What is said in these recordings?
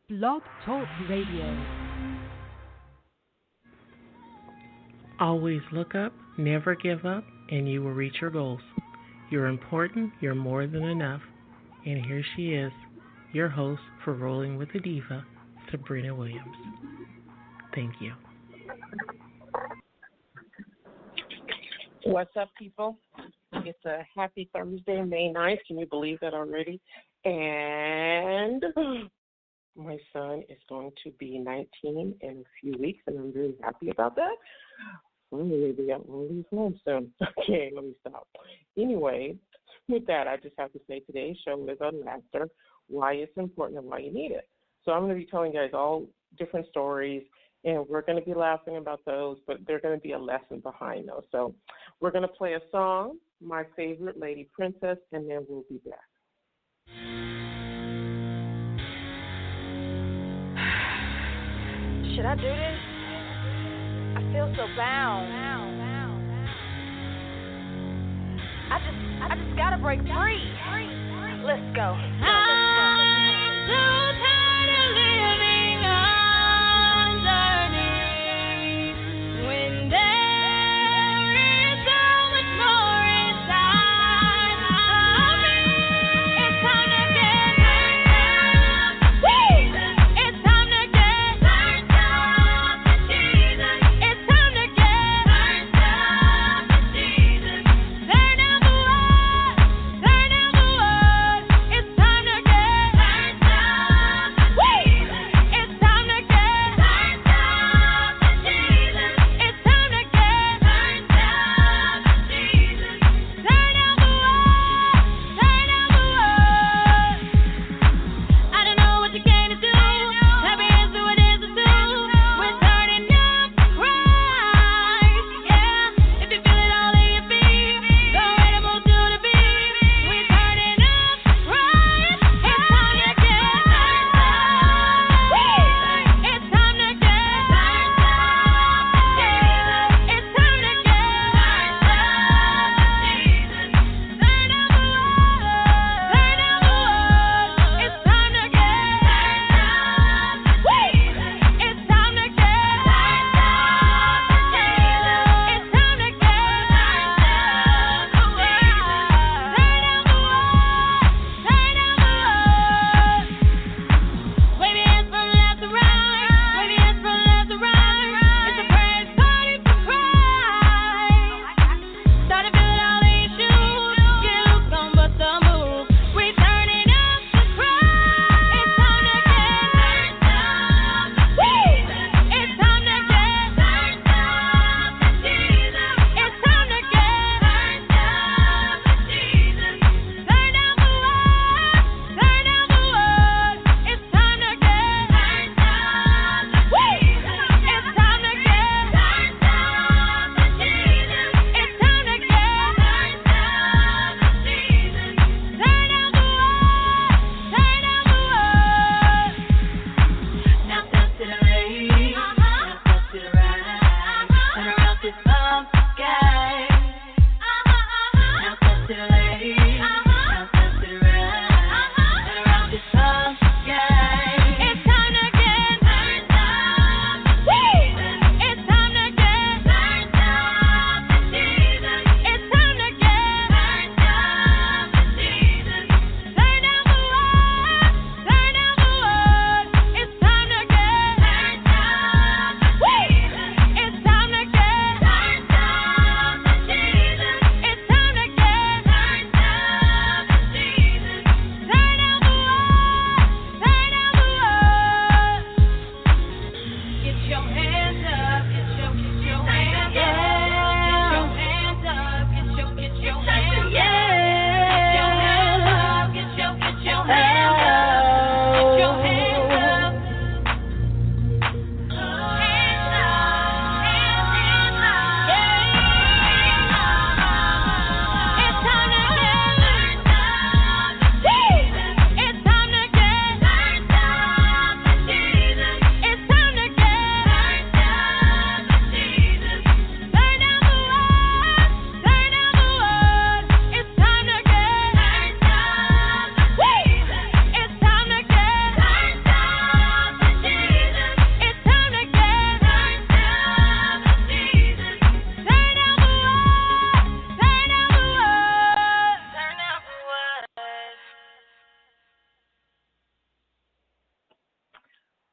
Blog Talk Radio. Always look up, never give up, and you will reach your goals. You're important, you're more than enough. And here she is, your host for Rolling with the Diva, Sabrina Williams. Thank you. What's up, people? It's a happy Thursday, May 9th. Can you believe that already? And my son is going to be 19 in a few weeks, and I'm really happy about that. Maybe I'm going to leave home soon. Okay, let me stop. Anyway, with that, I just have to say today's show is on laughter, why it's important and why you need it. So I'm going to be telling you guys all different stories, and we're going to be laughing about those, but there's going to be a lesson behind those. So we're going to play a song, My Favorite Lady Princess, and then we'll be back. Should I do this? I feel so bound. I just gotta break free. Let's go. I'm so tired of living underneath when there is so much more inside of me. It's time to get turned up to Jesus. It's time to get turned up to Jesus. It's time to get turned up to Jesus. Turn down the world. It's time to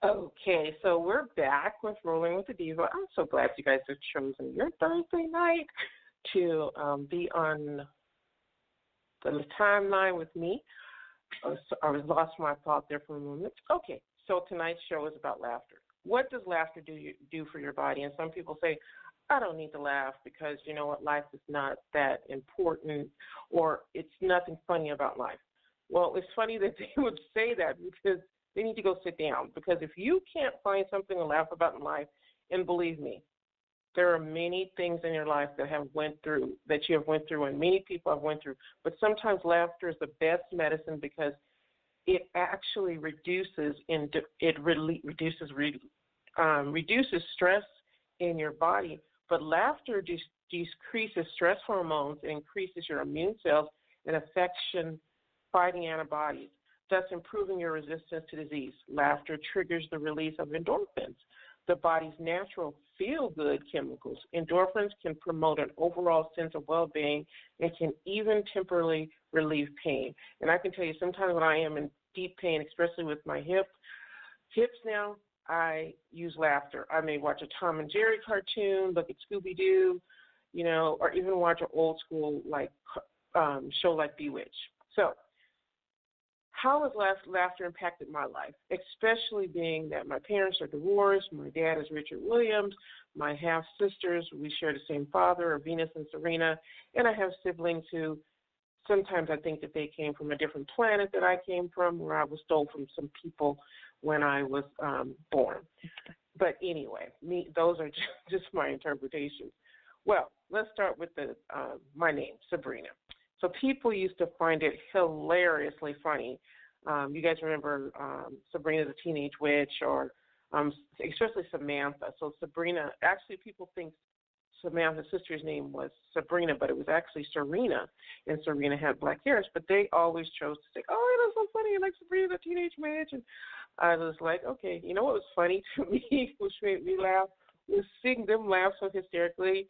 Okay, so we're back with Rolling with the Diva. I'm so glad you guys have chosen your Thursday night to be on the timeline with me. I was lost my thought there for a moment. Okay, so tonight's show is about laughter. What does laughter do for your body? And some people say, I don't need to laugh because you know what, life is not that important, or it's nothing funny about life. Well, it's funny that they would say that because they need to go sit down. Because if you can't find something to laugh about in life, and believe me, there are many things in your life that you have went through, and many people have went through. But sometimes laughter is the best medicine because it actually reduces stress in your body. But laughter decreases stress hormones, and increases your immune cells and infection-fighting antibodies, thus improving your resistance to disease. Laughter triggers the release of endorphins, the body's natural feel-good chemicals. Endorphins can promote an overall sense of well-being and can even temporarily relieve pain. And I can tell you, sometimes when I am in deep pain, especially with my hips now, I use laughter. I may watch a Tom and Jerry cartoon, look at Scooby-Doo, or even watch an old school show like Bewitched. So, how has laughter impacted my life, especially being that my parents are divorced, my dad is Richard Williams, my half-sisters, we share the same father, Venus and Serena, and I have siblings who sometimes I think that they came from a different planet that I came from, where I was stole from some people when I was born. But anyway, those are just my interpretations. Well, let's start with my name, Sabrina. So people used to find it hilariously funny. You guys remember Sabrina the Teenage Witch, or especially Samantha. So Sabrina, actually people think Samantha's sister's name was Sabrina, but it was actually Serena, and Serena had black hairs. But they always chose to say, oh, that's so funny, like Sabrina the Teenage Witch. And I was like, okay, you know what was funny to me, which made me laugh, was seeing them laugh so hysterically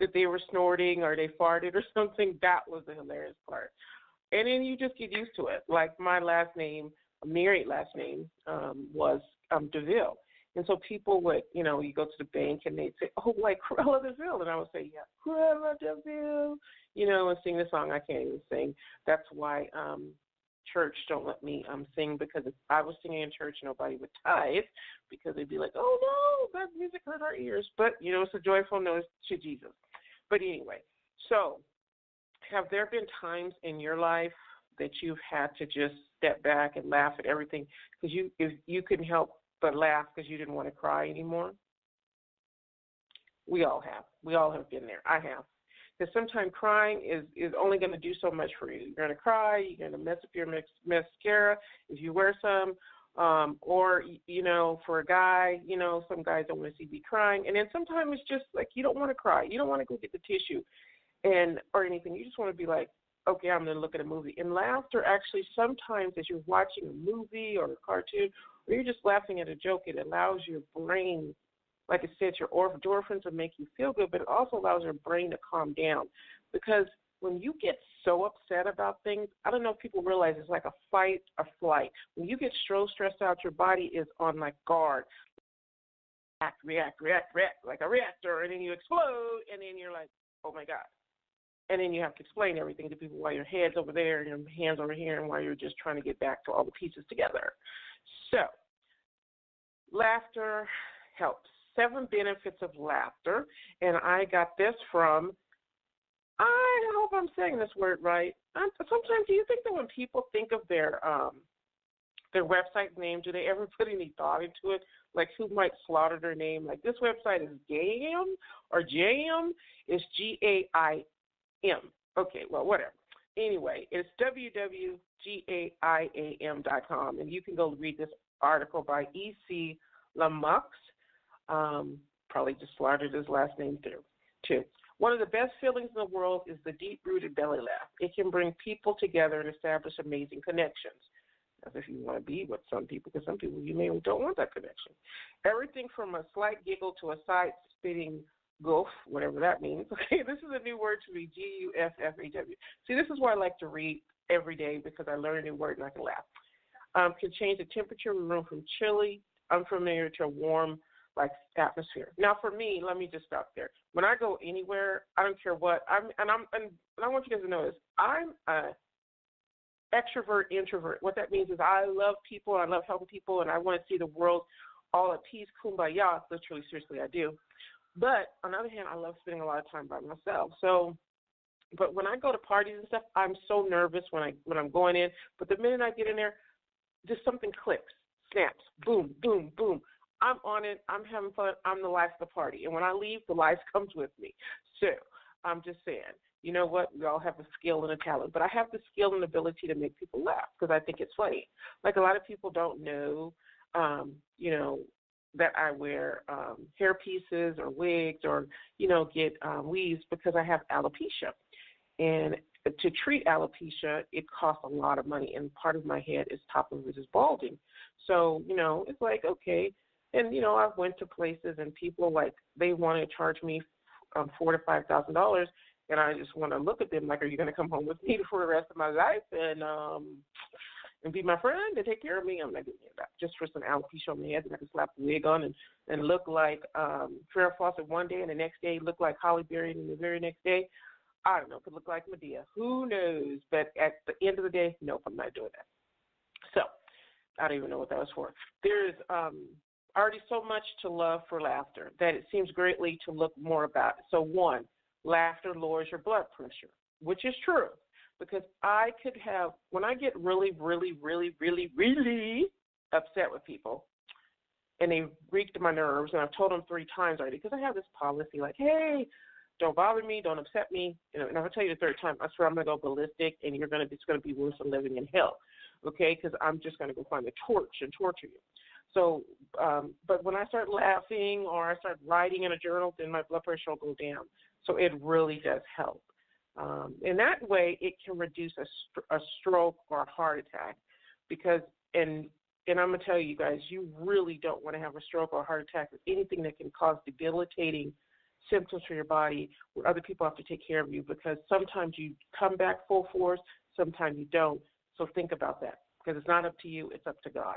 that they were snorting or they farted or something. That was the hilarious part. And then you just get used to it. Like my last name, married last name, was DeVille. And so people would, you go to the bank and they'd say, oh, like Cruella DeVille. And I would say, yeah, Cruella DeVille, and sing the song I can't even sing. That's why church don't let me sing, because if I was singing in church, nobody would tithe, because they'd be like, oh, no, that music hurt our ears. But, it's a joyful noise to Jesus. But anyway, so have there been times in your life that you've had to just step back and laugh at everything because you couldn't help but laugh because you didn't want to cry anymore? We all have. We all have been there. I have. Because sometimes crying is only going to do so much for you. You're going to cry. You're going to mess up your mascara if you wear some. Or, for a guy, some guys don't want to see me crying. And then sometimes it's just like you don't want to cry. You don't want to go get the tissue or anything. You just want to be like, okay, I'm going to look at a movie. And laughter actually sometimes as you're watching a movie or a cartoon or you're just laughing at a joke, it allows your brain, like I said, your endorphins will make you feel good, but it also allows your brain to calm down. Because when you get so upset about things, I don't know if people realize it's like a fight or flight. When you get so stressed out, your body is on like guard. React, like a reactor, and then you explode, and then you're like, oh my God. And then you have to explain everything to people while your head's over there and your hands over here and while you're just trying to get back to all the pieces together. So, laughter helps. 7 benefits of laughter, and I got this from, I hope I'm saying this word right. Sometimes, do you think that when people think of their website name, do they ever put any thought into it? Like who might slaughter their name? Like this website is GAM or JAM is GAIM. Okay, well, whatever. Anyway, it's www.gaiam.com, and you can go read this article by E.C. Lamux. Probably just slaughtered his last name too. One of the best feelings in the world is the deep-rooted belly laugh. It can bring people together and establish amazing connections. As if you want to be with some people, because some people you may don't want that connection. Everything from a slight giggle to a side-spitting goof, whatever that means. Okay, this is a new word to me, G-U-F-F-A-W. See, this is why I like to read every day, because I learn a new word and I can laugh. Can change the temperature of a room from chilly I'm familiar to a warm, like, atmosphere. Now, for me, let me just stop there. When I go anywhere, I don't care what and I want you guys to know this. I'm a extrovert, introvert. What that means is I love people, I love helping people, and I want to see the world all at peace, kumbaya. Literally, seriously, I do. But on the other hand, I love spending a lot of time by myself. So, but when I go to parties and stuff, I'm so nervous when I'm going in. But the minute I get in there, just something clicks, snaps, boom, boom, boom. I'm on it. I'm having fun. I'm the life of the party. And when I leave, the life comes with me. So I'm just saying, you know what? We all have a skill and a talent. But I have the skill and ability to make people laugh because I think it's funny. Like a lot of people don't know, that I wear hair pieces or wigs or, get weaves because I have alopecia. And to treat alopecia, it costs a lot of money. And part of my head is top of it is balding. So, it's like, okay. And, I went to places and people they want to charge me $4,000 to $5,000. And I just want to look at them like, are you going to come home with me for the rest of my life and be my friend and take care of me? I'm not doing that. Just for some alopecia on my head, and I can slap a wig on and look like Farrah Fawcett one day, and the next day look like Holly Berry, and the very next day, I don't know, could look like Medea. Who knows? But at the end of the day, nope, I'm not doing that. So I don't even know what that was for. There's already so much to love for laughter that it seems greatly to look more about it. So one, laughter lowers your blood pressure, which is true. Because I could have, when I get really, really, really, really, really upset with people, and they reeked my nerves, and I've told them 3 times already, because I have this policy like, hey, don't bother me, don't upset me, and if I tell you the 3rd time, I swear I'm going to go ballistic, and it's going to be worse than living in hell, okay, because I'm just going to go find a torch and torture you. So, but when I start laughing or I start writing in a journal, then my blood pressure will go down. So it really does help. In that way, it can reduce a stroke or a heart attack because, and I'm going to tell you guys, you really don't want to have a stroke or a heart attack or anything that can cause debilitating symptoms for your body where other people have to take care of you because sometimes you come back full force, sometimes you don't. So think about that because it's not up to you, it's up to God.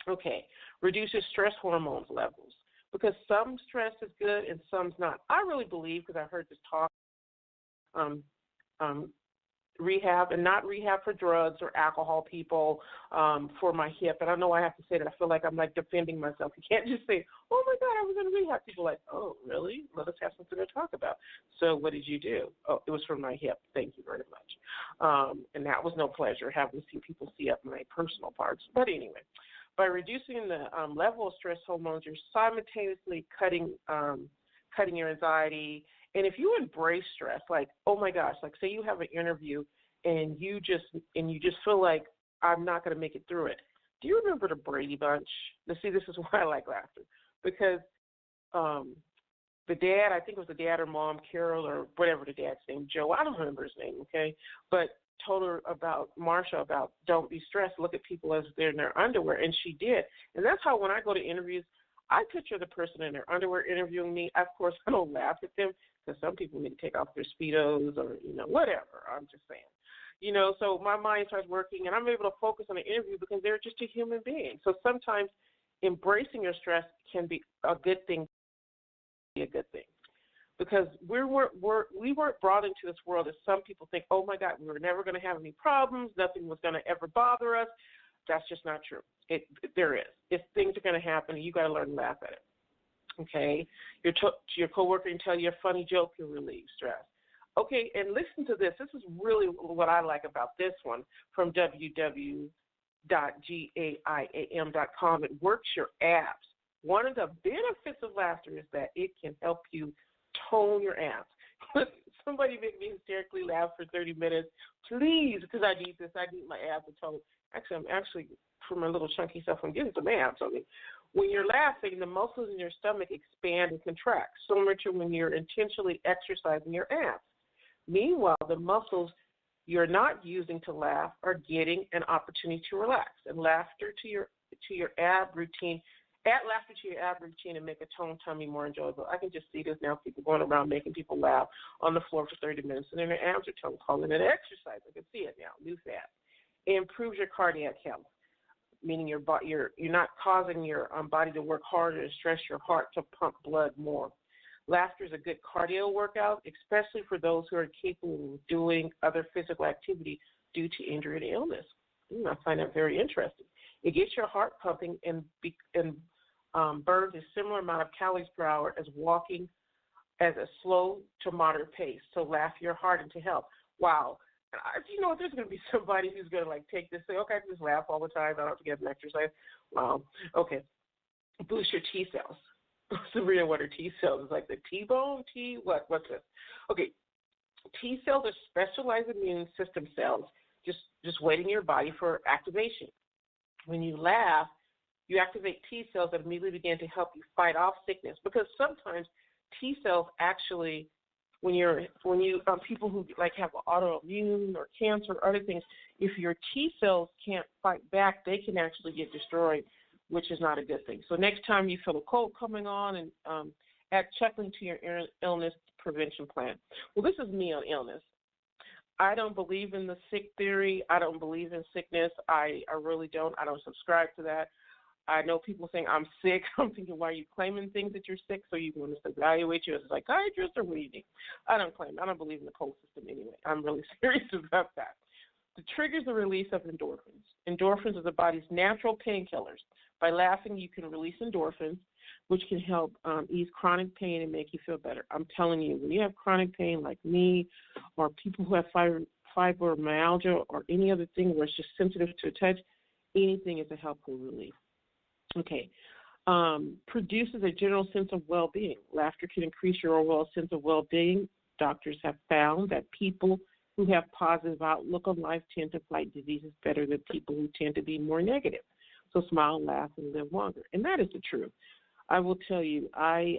Okay, reduces stress hormones levels because some stress is good and some's not. I really believe, because I've heard this talk, rehab, and not rehab for drugs or alcohol people, for my hip. And I know I have to say that. I feel like I'm like defending myself. You can't just say, oh my God, I was in rehab. People are like, oh, really? Let us have something to talk about. So what did you do? Oh, it was for my hip. Thank you very much. And that was no pleasure having to see people see up my personal parts. But anyway, by reducing the level of stress hormones, you're simultaneously cutting your anxiety. And if you embrace stress, like, oh my gosh, like say you have an interview and you just feel like I'm not going to make it through it. Do you remember the Brady Bunch? Now, see, this is why I like laughter, because the dad, I think it was the dad or mom, Carol or whatever the dad's name, Joe, I don't remember his name, okay, but told her about Marsha about don't be stressed, look at people as they're in their underwear, and she did. And that's how when I go to interviews, I picture the person in their underwear interviewing me. Of course, I don't laugh at them because some people need to take off their Speedos or, whatever. I'm just saying. So my mind starts working, and I'm able to focus on the interview because they're just a human being. So sometimes embracing your stress can be a good thing, because we weren't brought into this world as some people think, oh, my God, we were never going to have any problems. Nothing was going to ever bother us. That's just not true. There is. If things are going to happen, you got to learn to laugh at it. Okay? Your coworker can tell you a funny joke to relieve stress. Okay, and listen to this. This is really what I like about this one from www.gaiam.com. It works your abs. One of the benefits of laughter is that it can help you tone your abs. Somebody make me hysterically laugh for 30 minutes, please, because I need this. I need my abs to tone. Actually, for my little chunky self, I'm getting some abs on me. When you're laughing, the muscles in your stomach expand and contract, similar to when you're intentionally exercising your abs. Meanwhile, the muscles you're not using to laugh are getting an opportunity to relax. And laughter to your ab routine. Add laughter to your ab routine and make a toned tummy more enjoyable. I can just see this now, people going around making people laugh on the floor for 30 minutes, and then their abs are toned, calling it an exercise. I can see it now, new fat. It improves your cardiac health. meaning you're not causing your body to work harder and stress your heart to pump blood more. Laughter is a good cardio workout, especially for those who are capable of doing other physical activity due to injury and illness. I find that very interesting. It gets your heart pumping and burns a similar amount of calories per hour as walking as a slow to moderate pace. So laugh your heart into health. Wow. You know, there's going to be somebody who's going to take this, say, okay, I can just laugh all the time. I don't have to get an exercise. Wow. Okay. Boost your T cells. Sabrina, what are T cells? It's like the T-bone, what's this? Okay. T cells are specialized immune system cells just waiting in your body for activation. When you laugh, you activate T cells that immediately begin to help you fight off sickness, because sometimes T cells actually, when you people who have autoimmune or cancer or other things, if your T cells can't fight back, they can actually get destroyed, which is not a good thing. So next time you feel a cold coming on, and check into your illness prevention plan. Well, this is me on illness. I don't believe in the sick theory. I don't believe in sickness. I really don't. I don't subscribe to that. I know people saying I'm sick. I'm thinking, why are you claiming things that you're sick? So you want us to evaluate you as a psychiatrist, or what do you think? I don't claim. I don't believe in the cold system anyway. I'm really serious about that. The triggers the release of endorphins. Endorphins are the body's natural painkillers. By laughing, you can release endorphins, which can help ease chronic pain and make you feel better. I'm telling you, when you have chronic pain like me, or people who have fibromyalgia or any other thing where it's just sensitive to a touch, anything is a helpful relief. Okay. Produces a general sense of well-being. Laughter can increase your overall sense of well-being. Doctors have found that people who have positive outlook on life tend to fight diseases better than people who tend to be more negative. So smile, laugh, and live longer. And that is the truth. I will tell you, I've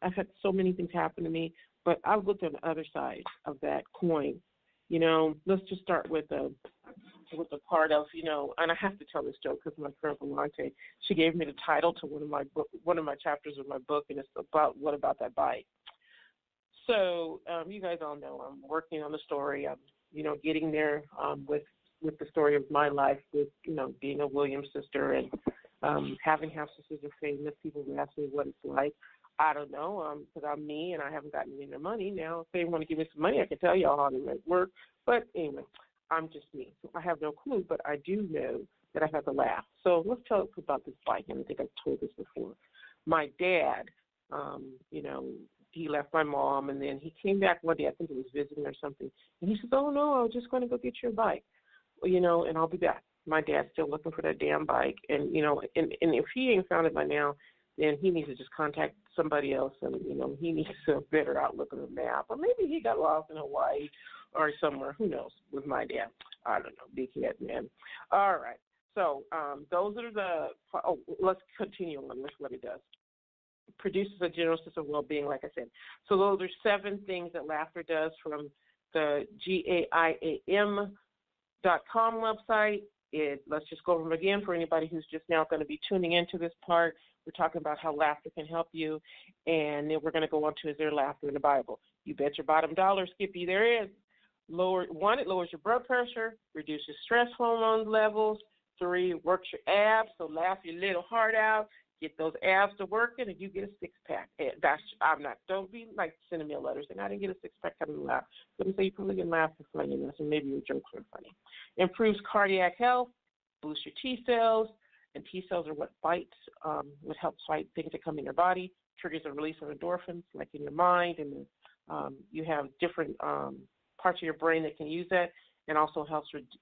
had so many things happen to me, but I've looked on the other side of that coin. You know, let's just start with the part of, and I have to tell this joke because my friend Belante, she gave me the title to one of my chapters of my book, and it's about what about that bite. So you guys all know I'm working on the story. I'm, getting there with the story of my life, with being a Williams sister and having half sisters of famous. People who ask me what it's like. I don't know, because I'm me and I haven't gotten any of their money. Now, if they want to give me some money, I can tell y'all how to make work. But anyway, I'm just me. So I have no clue, but I do know that I have to laugh. So let's talk about this bike. And I think I've told this before. My dad, he left my mom, and then he came back one day. I think he was visiting or something. And he says, oh, no, I was just going to go get your bike, and I'll be back. My dad's still looking for that damn bike. And, and if he ain't found it by now, then he needs to just contact somebody else, and, he needs a better outlook on the map. Or maybe he got lost in Hawaii or somewhere. Who knows, with my dad. I don't know, big head, man. All right. So those are let's continue on with what it does. It produces a general sense of well-being, like I said. So those are 7 things that laughter does from the GAIAM.com website. Let's just go over them again for anybody who's just now going to be tuning into this part. We're talking about how laughter can help you, and then we're going to go on to, is there laughter in the Bible? You bet your bottom dollar, Skippy, there is. It lowers your blood pressure, reduces stress hormone levels. 3, works your abs, so laugh your little heart out. Get those abs to working, and you get a 6-pack. Don't be like sending me a letter saying, I didn't get a 6-pack, I didn't laugh. Let me say you probably didn't laugh for funniness, and maybe your jokes were funny. Improves cardiac health, boosts your T cells, and T cells are what what helps fight things that come in your body, triggers the release of endorphins, like in your mind, and you have different parts of your brain that can use that, and also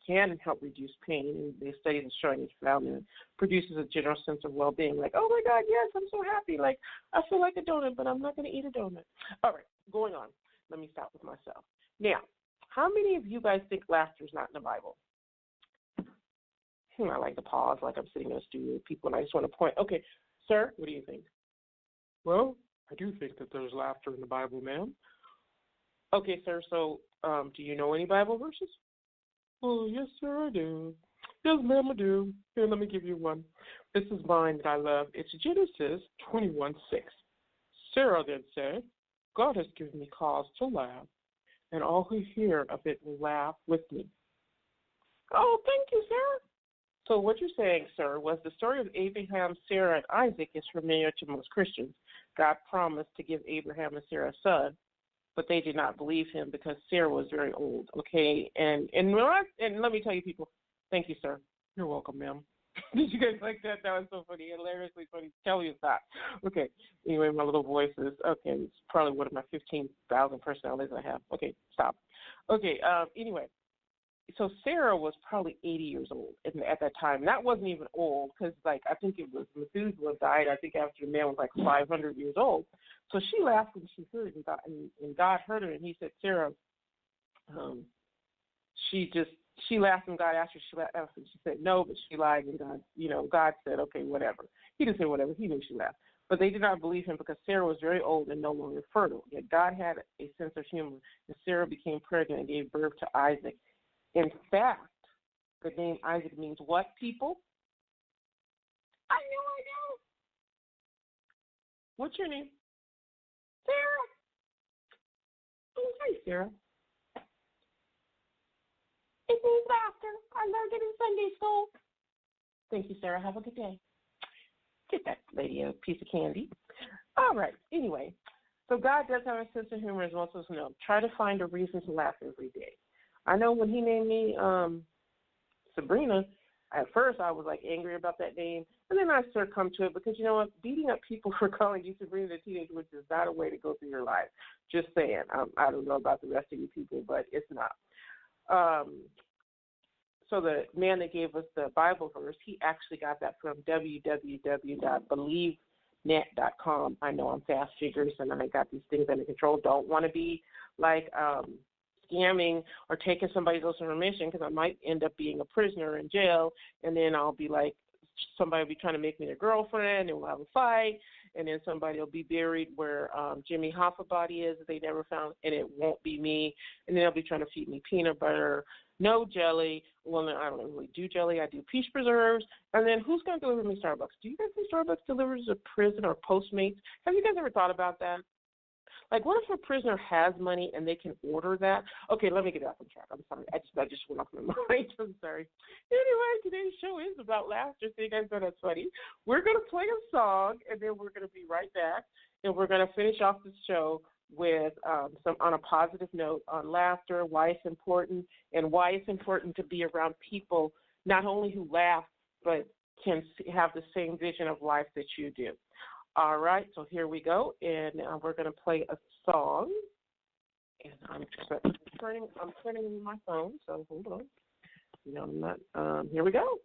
can help reduce pain. And the studies are showing it's found, and it produces a general sense of well-being, like, oh my God, yes, I'm so happy, like I feel like a donut, but I'm not going to eat a donut. All right, going on. Let me start with myself. Now, how many of you guys think laughter is not in the Bible? I like to pause like I'm sitting in a studio with people, and I just want to point. Okay, sir, what do you think? Well, I do think that there's laughter in the Bible, ma'am. Okay, sir, so do you know any Bible verses? Oh, yes, sir, I do. Yes, ma'am, I do. Here, let me give you one. This is mine that I love. It's Genesis 21:6. Sarah then said, God has given me cause to laugh, and all who hear of it will laugh with me. Oh, thank you, sir. So what you're saying, sir, was the story of Abraham, Sarah, and Isaac is familiar to most Christians. God promised to give Abraham and Sarah a son, but they did not believe him because Sarah was very old. Okay, and let me tell you, people, thank you, sir. You're welcome, ma'am. Did you guys like that? That was so funny, hilariously funny. Tell you it's not. Okay, anyway, my little voice is, okay, it's probably one of my 15,000 personalities I have. Okay, stop. Okay, anyway. So Sarah was probably 80 years old at that time. That wasn't even old because, like, I think it was Methuselah died, I think, after the man was like 500 years old. So she laughed when she heard it, and God heard her, and he said, Sarah, she laughed when God asked her. She laughed, and she said no, but she lied, and God said, okay, whatever. He didn't say whatever. He knew she laughed. But they did not believe him because Sarah was very old and no longer fertile. Yet God had a sense of humor, and Sarah became pregnant and gave birth to Isaac. In fact, the name Isaac means what, people? I know. What's your name? Sarah. Oh, hi, Sarah. It means laughter. I learned it in Sunday school. Thank you, Sarah. Have a good day. Get that lady a piece of candy. All right. Anyway, so God does have a sense of humor, as most of us know. Try to find a reason to laugh every day. I know when he named me Sabrina, at first I was like angry about that name, and then I succumbed to it because you know what? Beating up people for calling you Sabrina the Teenage Witch is not a way to go through your life. Just saying. I don't know about the rest of you people, but it's not. So the man that gave us the Bible verse, he actually got that from www.believenet.com. I know I'm fast figures and I got these things under control. Don't want to be like scamming or taking somebody else's information because I might end up being a prisoner in jail, and then I'll be like, somebody will be trying to make me their girlfriend, and we'll have a fight, and then somebody will be buried where Jimmy Hoffa body is that they never found, and it won't be me, and then they'll be trying to feed me peanut butter, no jelly. Well, I don't really do jelly. I do peach preserves, and then who's going to deliver me Starbucks? Do you guys think Starbucks delivers to prison or Postmates? Have you guys ever thought about that? Like, what if a prisoner has money and they can order that? Okay, let me get off the track. I'm sorry. I just went off my mind. I'm sorry. Anyway, today's show is about laughter, so you guys know that's funny. We're going to play a song, and then we're going to be right back, and we're going to finish off the show with some on a positive note on laughter, why it's important, and why it's important to be around people not only who laugh but can have the same vision of life that you do. All right, so here we go, and we're going to play a song. And I'm turning my phone, so hold on. No, I'm not. Here we go.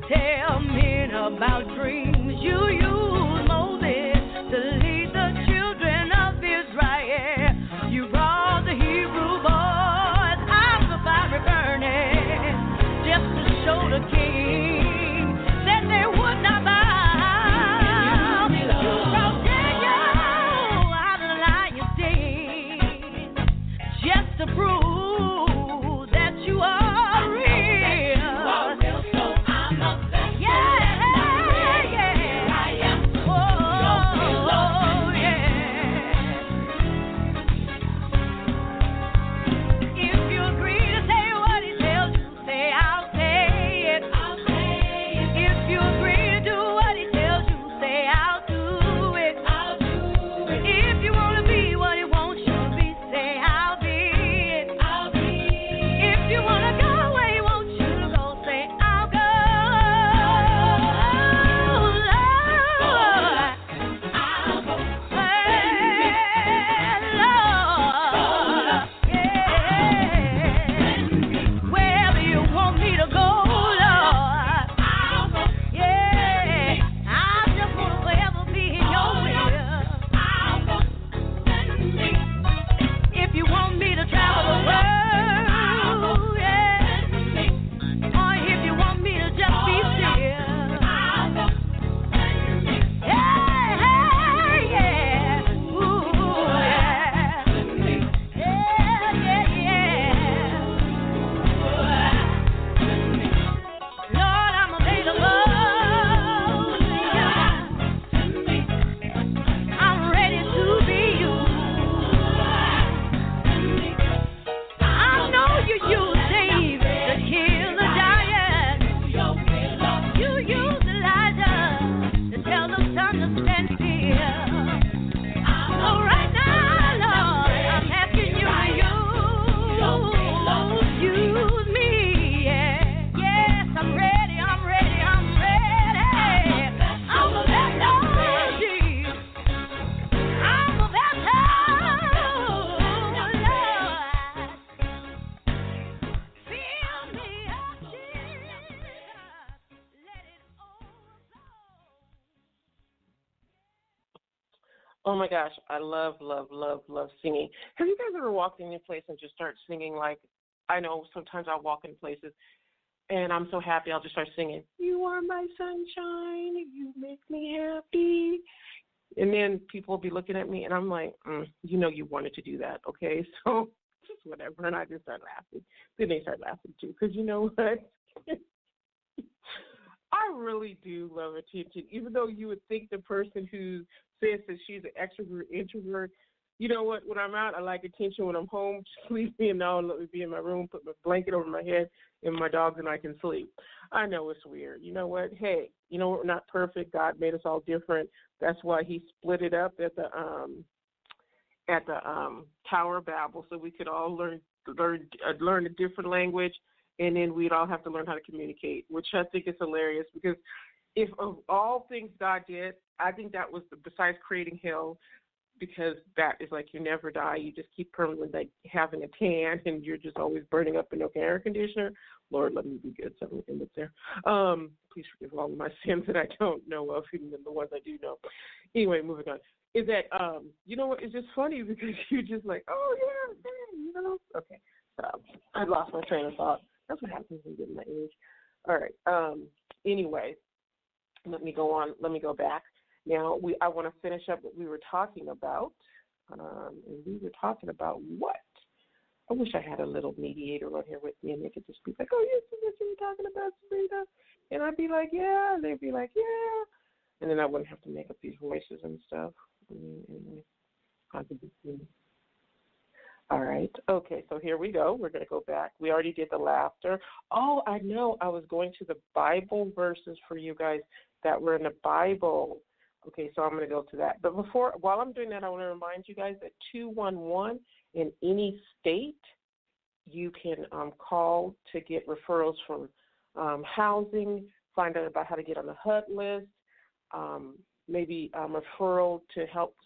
Tell men about dreams. You use Moses to lead the children of Israel. You brought the Hebrew boys out of fiery furnace just to show the king that they would not bow. You brought Daniel out of the lion's den just to prove that you are real. Yeah. Oh my gosh, I love, love, love, love singing. Have you guys ever walked in a place and just start singing? Like, I know sometimes I'll walk in places and I'm so happy I'll just start singing. You are my sunshine, you make me happy. And then people will be looking at me and I'm like, you know you wanted to do that, okay? So just whatever. And I just start laughing. Then they start laughing too, because you know what? I really do love attention, even though you would think the person who says that she's an extrovert, introvert, you know what? When I'm out, I like attention. When I'm home, just leave me alone. Let me be in my room, put my blanket over my head, and my dogs and I can sleep. I know it's weird. You know what? Hey, you know we're not perfect. God made us all different. That's why He split it up at the Tower of Babel, so we could all learn a different language. And then we'd all have to learn how to communicate, which I think is hilarious because if of all things God did, I think that was, besides creating hell, because that is like you never die. You just keep permanently like having a tan and you're just always burning up in no air conditioner. Lord, let me be good so I can end up there. Please forgive all of my sins that I don't know of, even the ones I do know. Anyway, moving on. Is that, you know what, it's just funny because you're just like, oh, yeah, you know. Okay, I lost my train of thought. That's what happens when you get my age. All right. Anyway, let me go on. Let me go back. Now, I want to finish up what we were talking about. And we were talking about what? I wish I had a little mediator on here with me and they could just be like, oh, yes, this is what you were talking about, Sabrina. And I'd be like, yeah. And they'd be like, yeah. And then I wouldn't have to make up these voices and stuff. I could just see. All right. Okay, so here we go. We're going to go back. We already did the laughter. Oh, I know. I was going to the Bible verses for you guys that were in the Bible. Okay, so I'm going to go to that. But while I'm doing that, I want to remind you guys that 211 in any state, you can call to get referrals for housing, find out about how to get on the HUD list, maybe referral to help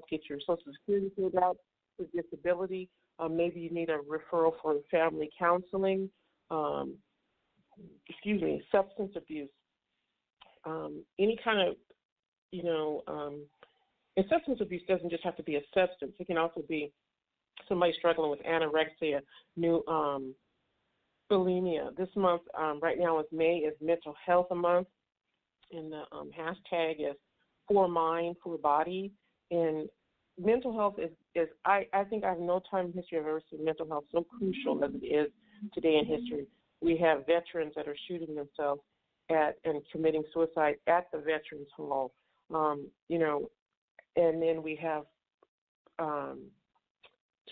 get your Social Security filled out for disability. Maybe you need a referral for family counseling. Substance abuse. Any kind of, and substance abuse doesn't just have to be a substance. It can also be somebody struggling with anorexia, bulimia. This month, right now, is May, is Mental Health Month, and the hashtag is for mind, for body. And mental health is I think I have no time in history I've ever seen mental health so crucial as it is today in history. We have veterans that are shooting themselves and committing suicide at the Veterans Hall, and then we have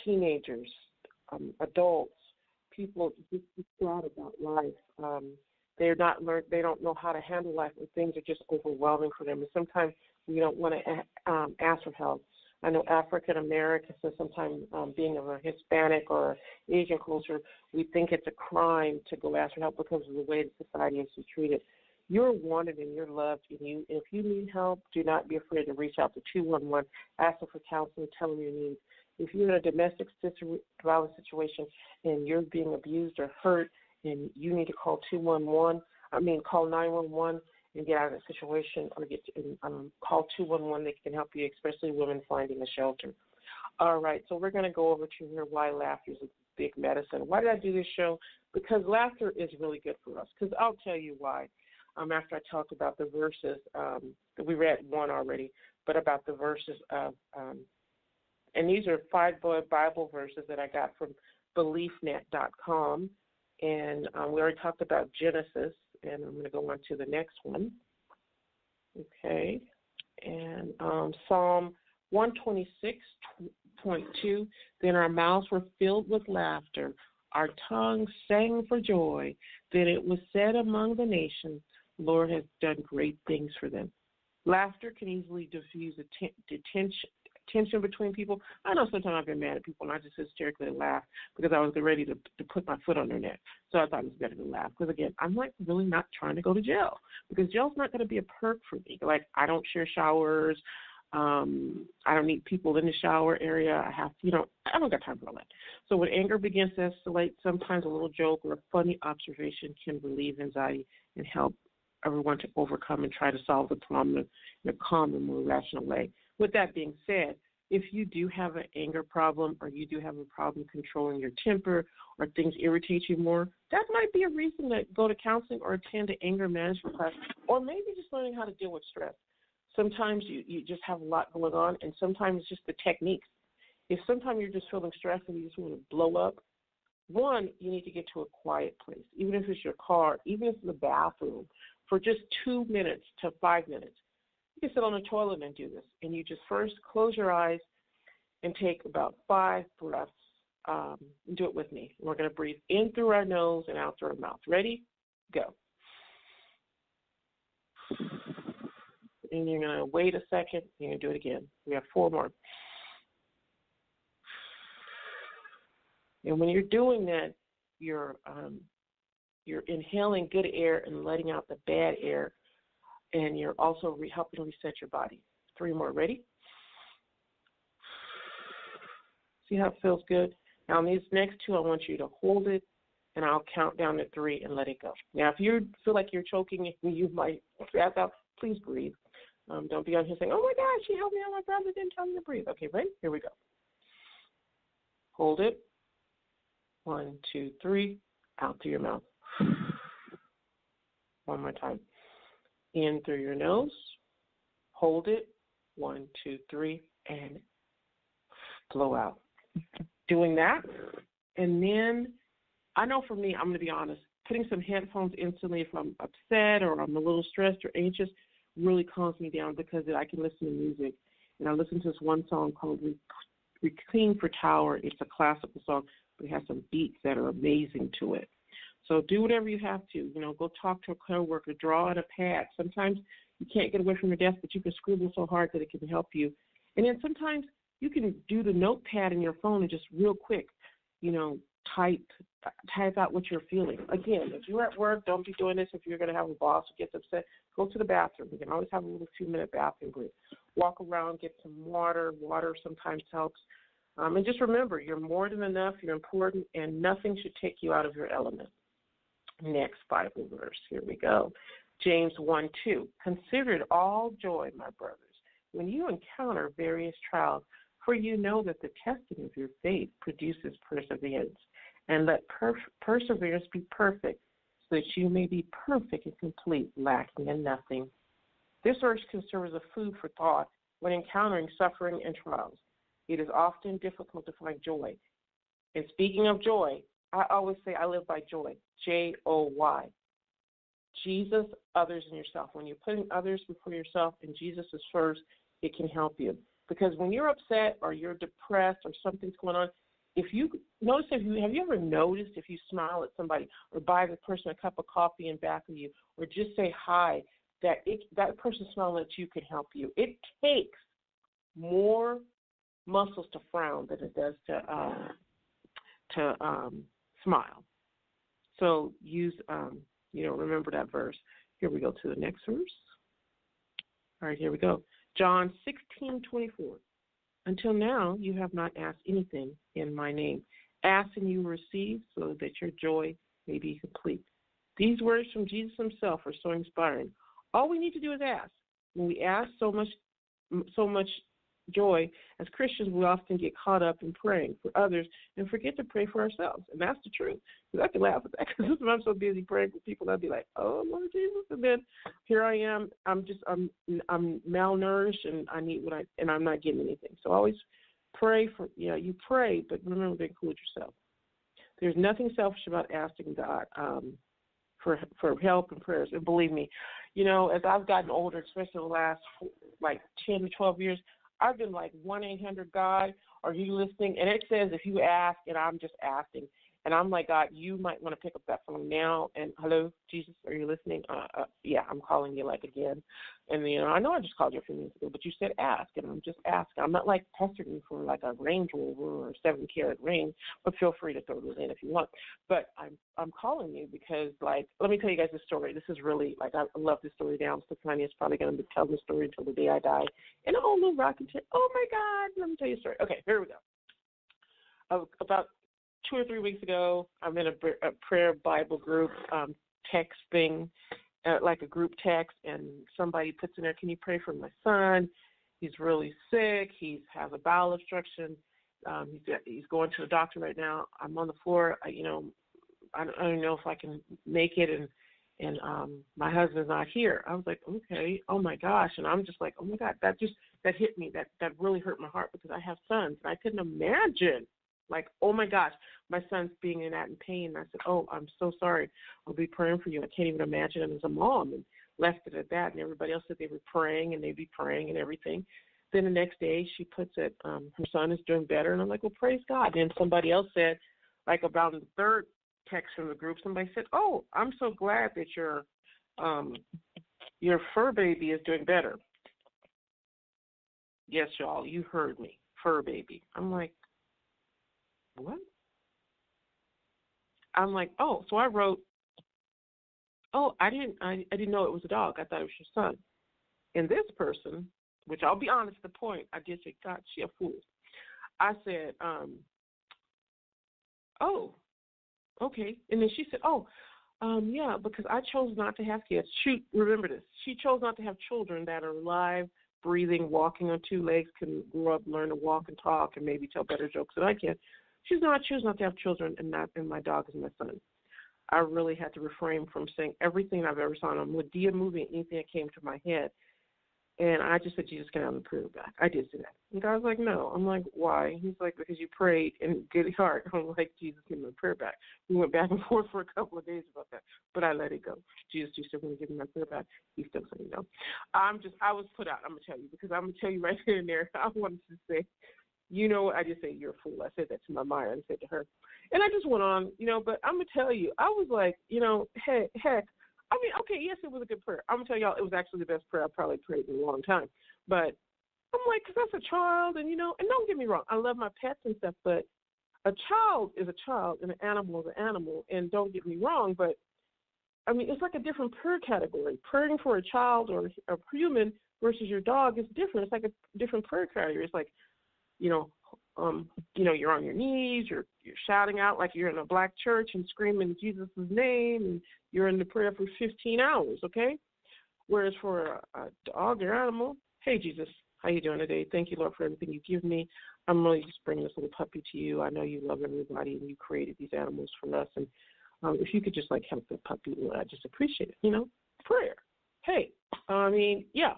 teenagers, adults, people just distraught about life. They don't know how to handle life, and things are just overwhelming for them. And sometimes we don't want to ask for help. I know African Americans, and sometimes being of a Hispanic or Asian culture, we think it's a crime to go ask for help because of the way the society is treated. You're wanted and you're loved, and if you need help, do not be afraid to reach out to 211, ask them for counseling, tell them your needs. If you're in a domestic violence situation and you're being abused or hurt, and you need to call call 911 and get out of that situation, or call 211. They can help you, especially women finding a shelter. All right, so we're going to go over to here why laughter is a big medicine. Why did I do this show? Because laughter is really good for us. Because I'll tell you why. After I talked about the verses, we read one already, but about the verses of, and these are 5 Bible verses that I got from BeliefNet.com. And we already talked about Genesis, and I'm going to go on to the next one. Okay. And Psalm 126:2, then our mouths were filled with laughter, our tongues sang for joy. Then it was said among the nations, Lord has done great things for them. Laughter can easily diffuse tension between people. I know sometimes I've been mad at people and I just hysterically laugh because I was ready to put my foot on their neck. So I thought it was better to laugh because, again, I'm like really not trying to go to jail because jail's not going to be a perk for me. Like, I don't share showers. I don't need people in the shower area. I don't got time for all that. So when anger begins to escalate, sometimes a little joke or a funny observation can relieve anxiety and help everyone to overcome and try to solve the problem in a calm and more rational way. With that being said, if you do have an anger problem or you do have a problem controlling your temper or things irritate you more, that might be a reason to go to counseling or attend an anger management class, or maybe just learning how to deal with stress. Sometimes you just have a lot going on, and sometimes it's just the techniques. If sometimes you're just feeling stressed and you just want to blow up, one, you need to get to a quiet place, even if it's your car, even if it's the bathroom, for just 2 minutes to 5 minutes. You can sit on the toilet and do this, and you just first close your eyes and take about 5 breaths. Do it with me. We're going to breathe in through our nose and out through our mouth. Ready? Go. And you're going to wait a second. You're going to do it again. We have 4 more. And when you're doing that, you're inhaling good air and letting out the bad air, and you're also helping reset your body. 3 more. Ready? See how it feels good? Now, on these next 2, I want you to hold it, and I'll count down to 3 and let it go. Now, if you feel like you're choking and you might pass out, please breathe. Don't be on here saying, oh, my God, she helped me out. My brother didn't tell me to breathe. Okay, ready? Here we go. Hold it. 1, 2, 3. Out through your mouth. One more time. In through your nose. Hold it. 1, 2, 3. And blow out. Doing that. And then, I know for me, I'm going to be honest, putting some headphones instantly if I'm upset or I'm a little stressed or anxious really calms me down because I can listen to music. And I listen to this one song called Reclaim for Tower. It's a classical song, but it has some beats that are amazing to it. So do whatever you have to. Go talk to a coworker, draw on a pad. Sometimes you can't get away from your desk, but you can scribble so hard that it can help you. And then sometimes you can do the notepad in your phone and just real quick, type out what you're feeling. Again, if you're at work, don't be doing this. If you're going to have a boss who gets upset, go to the bathroom. You can always have a little 2-minute bathroom break. Walk around, get some water. Water sometimes helps. And just remember, you're more than enough, you're important, and nothing should take you out of your element. Next Bible verse, here we go. James 1:2. Consider it all joy, my brothers, when you encounter various trials, for you know that the testing of your faith produces perseverance. And let perseverance be perfect, so that you may be perfect and complete, lacking in nothing. This verse can serve as a food for thought when encountering suffering and trials. It is often difficult to find joy. And speaking of joy, I always say I live by joy, Joy. Jesus, others, and yourself. When you're putting others before yourself and Jesus is first, it can help you. Because when you're upset or you're depressed or something's going on, have you ever noticed if you smile at somebody or buy the person a cup of coffee in back of you or just say hi, that person smiling at you can help you. It takes more muscles to frown than it does to smile. So remember that verse. Here we go to the next verse. All right, here we go. John 16:24. Until now, you have not asked anything in my name. Ask and you will receive, so that your joy may be complete. These words from Jesus himself are so inspiring. All we need to do is ask. When we ask, so much joy. As Christians, we often get caught up in praying for others and forget to pray for ourselves. And that's the truth. Because I can laugh at that because I'm so busy praying for people, I'd be like, oh, Lord Jesus. And then here I am. I'm malnourished and I need and I'm not getting anything. So always pray for, you pray, but remember to include yourself. There's nothing selfish about asking God for help and prayers. And believe me, as I've gotten older, especially the last 10 to 12 years, I've been like 1-800-God, are you listening? And it says if you ask, and I'm just asking. And I'm like, God, you might want to pick up that phone now. And hello, Jesus, are you listening? Yeah, I'm calling you again. And, I know I just called you a few minutes ago, but you said ask, and I'm just asking. I'm not pestering you for a Range Rover or a 7-carat ring, but feel free to throw those in if you want. But I'm calling you because, let me tell you guys this story. This is really, I love this story now. Mr. Kanye is probably going to be telling the story until the day I die. And a whole new rocking chair. Oh, my God. Let me tell you a story. Okay, here we go. About 2 or 3 weeks ago, I'm in a prayer Bible group text thing, like a group text, and somebody puts in there, can you pray for my son? He's really sick. He has a bowel obstruction. He's going to the doctor right now. I'm on the floor. I don't know if I can make it, and my husband's not here. I was like, okay, oh my gosh, and I'm just like, oh my God, that hit me. That really hurt my heart because I have sons, and I couldn't imagine, like, oh my gosh, my son's being in pain. And I said, oh, I'm so sorry. I'll be praying for you. I can't even imagine him as a mom, and left it at that. And everybody else said they were praying, and they'd be praying and everything. Then the next day, she puts it, her son is doing better, and I'm like, well, praise God. And then somebody else said, like about the third text from the group, somebody said, oh, I'm so glad that your fur baby is doing better. Yes, y'all, you heard me, fur baby. I'm like, what? I'm like, oh, so I wrote, oh, I didn't know it was a dog. I thought it was your son. And this person, which I'll be honest, the point, I did say, God, she a fool. I said, oh, okay. And then she said, oh, yeah, because I chose not to have kids. Remember this. She chose not to have children that are alive, breathing, walking on two legs, can grow up, learn to walk and talk, and maybe tell better jokes than I can. Choose not to have children, and my dog is my son. I really had to refrain from saying everything I've ever saw on a Medea movie, anything that came to my head. And I just said, Jesus, get on the prayer back. I did say that. And God was like, no. I'm like, why? He's like, because you prayed in good heart. I'm like, Jesus, give me my prayer back. We went back and forth for a couple of days about that, but I let it go. Jesus, you still want to give me my prayer back? He still said no. I was put out. I'm going to tell you, because I'm going to tell you right here and there. I wanted to say, you know what? I just said, you're a fool. I said that to my Maya and said to her. And I just went on, but I'm going to tell you, I was like, heck, I mean, okay, yes, it was a good prayer. I'm going to tell y'all, it was actually the best prayer I probably prayed in a long time. But I'm like, because that's a child, and don't get me wrong, I love my pets and stuff, but a child is a child, and an animal is an animal, and don't get me wrong, but, I mean, it's like a different prayer category. Praying for a child or a human versus your dog is different. It's like a different prayer category. It's like, you're on your knees, you're shouting out like you're in a black church and screaming Jesus' name, and you're in the prayer for 15 hours, okay? Whereas for a dog or animal, hey, Jesus, how you doing today? Thank you, Lord, for everything you give me. I'm really just bringing this little puppy to you. I know you love everybody, and you created these animals for us, and if you could just, help the puppy, I just appreciate it, prayer. Hey, I mean, yeah.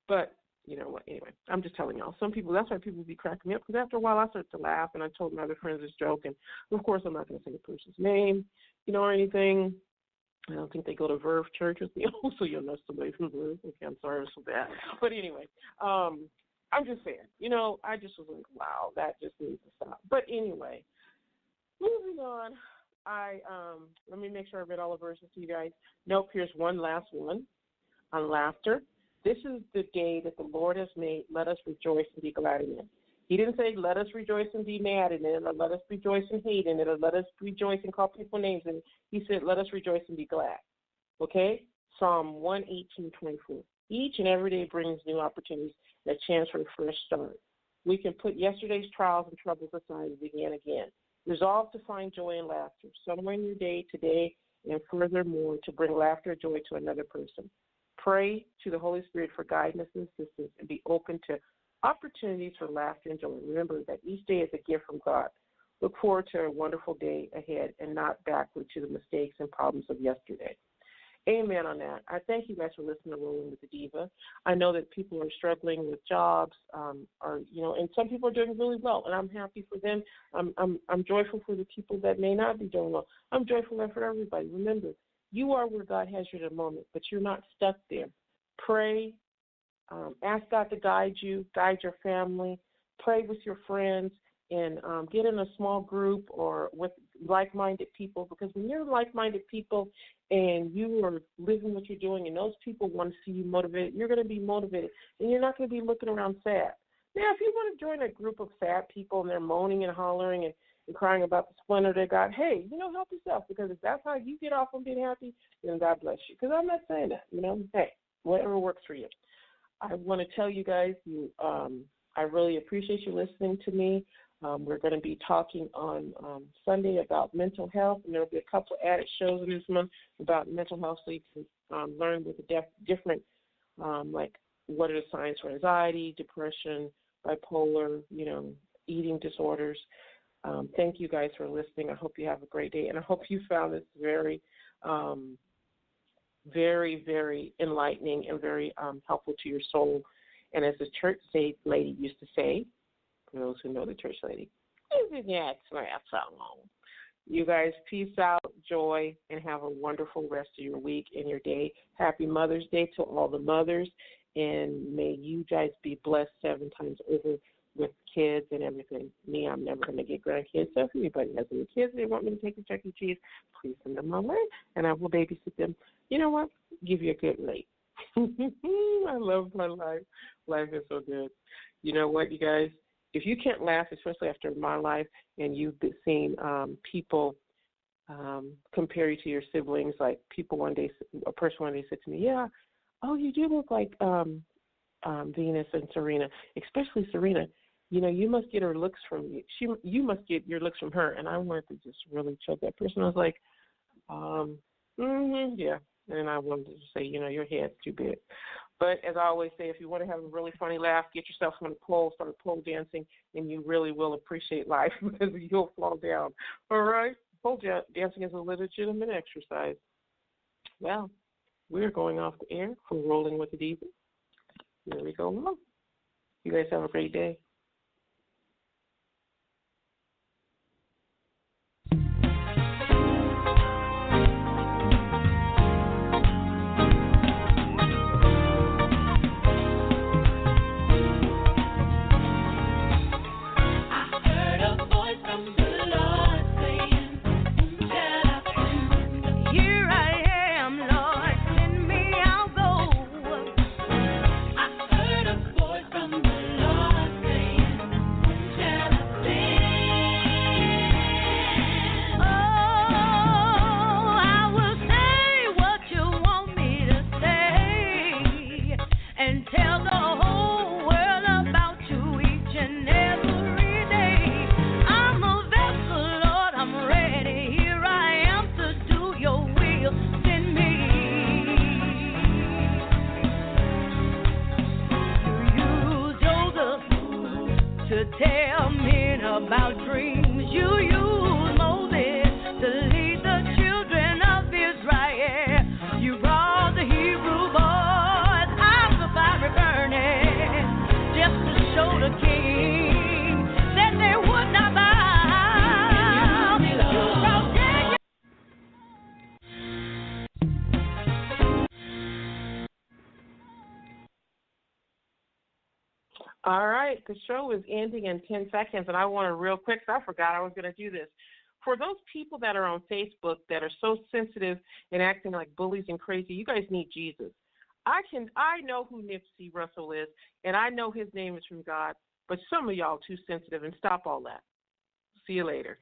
But you know what? Anyway, I'm just telling y'all. Some people, that's why people be cracking me up, because after a while I start to laugh, and I told my other friends this joke, and of course I'm not going to say the person's name, or anything. I don't think they go to Verve Church with me, so you'll know somebody from Verve. Okay, I'm sorry for that. But anyway, I'm just saying, I just was like, wow, that just needs to stop. But anyway, moving on, let me make sure I read all the verses to you guys. Nope, here's one last one on laughter. This is the day that the Lord has made. Let us rejoice and be glad in it. He didn't say let us rejoice and be mad in it, or let us rejoice and hate in it, or let us rejoice and call people names in it. He said let us rejoice and be glad. Okay? Psalm 118:24. Each and every day brings new opportunities and a chance for a fresh start. We can put yesterday's trials and troubles aside and begin again. Resolve to find joy and laughter somewhere in your day today, and furthermore to bring laughter and joy to another person. Pray to the Holy Spirit for guidance and assistance, and be open to opportunities for laughter and joy. Remember that each day is a gift from God. Look forward to a wonderful day ahead and not backward to the mistakes and problems of yesterday. Amen on that. I thank you guys for listening to Rolling with the Diva. I know that people are struggling with jobs, and some people are doing really well, and I'm happy for them. I'm joyful for the people that may not be doing well. I'm joyful for everybody. Remember, you are where God has you at the moment, but you're not stuck there. Pray. Ask God to guide you, guide your family. Pray with your friends, and get in a small group or with like-minded people, because when you're like-minded people and you are living what you're doing and those people want to see you motivated, you're going to be motivated, and you're not going to be looking around sad. Now, if you want to join a group of sad people and they're moaning and hollering and crying about the splendor they got, hey, help yourself, because if that's how you get off on being happy, then God bless you. Because I'm not saying that, hey, whatever works for you. I want to tell you guys, I really appreciate you listening to me. We're going to be talking on Sunday about mental health, and there will be a couple added shows in this month about mental health, so you can learn with the different what are the signs for anxiety, depression, bipolar, eating disorders. Thank you guys for listening. I hope you have a great day, and I hope you found this very, very, very enlightening and very helpful to your soul. And as the church lady used to say, for those who know the church lady, you guys, peace out, joy, and have a wonderful rest of your week and your day. Happy Mother's Day to all the mothers, and may you guys be blessed 7 times over with kids and everything. Me, I'm never going to get grandkids, so if anybody has any kids they want me to take to Chuck E. Cheese, please send them my way, and I will babysit them. You know what? Give you a good late. I love my life. Life is so good. You know what, you guys? If you can't laugh, especially after my life, and you've seen people compare you to your siblings, like a person one day said to me, yeah, oh, you do look like Venus and Serena, especially Serena. You must get her looks from you. You must get your looks from her. And I wanted to just really choke that person. I was like, yeah. And I wanted to say, your head's too big. But as I always say, if you want to have a really funny laugh, get yourself on a pole, start pole dancing, and you really will appreciate life because you'll fall down. All right? Pole dancing is a legitimate exercise. Well, we're going off the air for Rolling with the Divas. Here we go. You guys have a great day. Tell men about dreams. You use Moses to lead the children of Israel. You brought the Hebrew boys out of the fiery furnace just to show the king that they would not bow. All right, the show is ending in 10 seconds, and I want to real quick, because I forgot I was going to do this. For those people that are on Facebook that are so sensitive and acting like bullies and crazy, you guys need Jesus. I know who Nipsey Russell is, and I know his name is from God, but some of y'all too sensitive, and stop all that. See you later.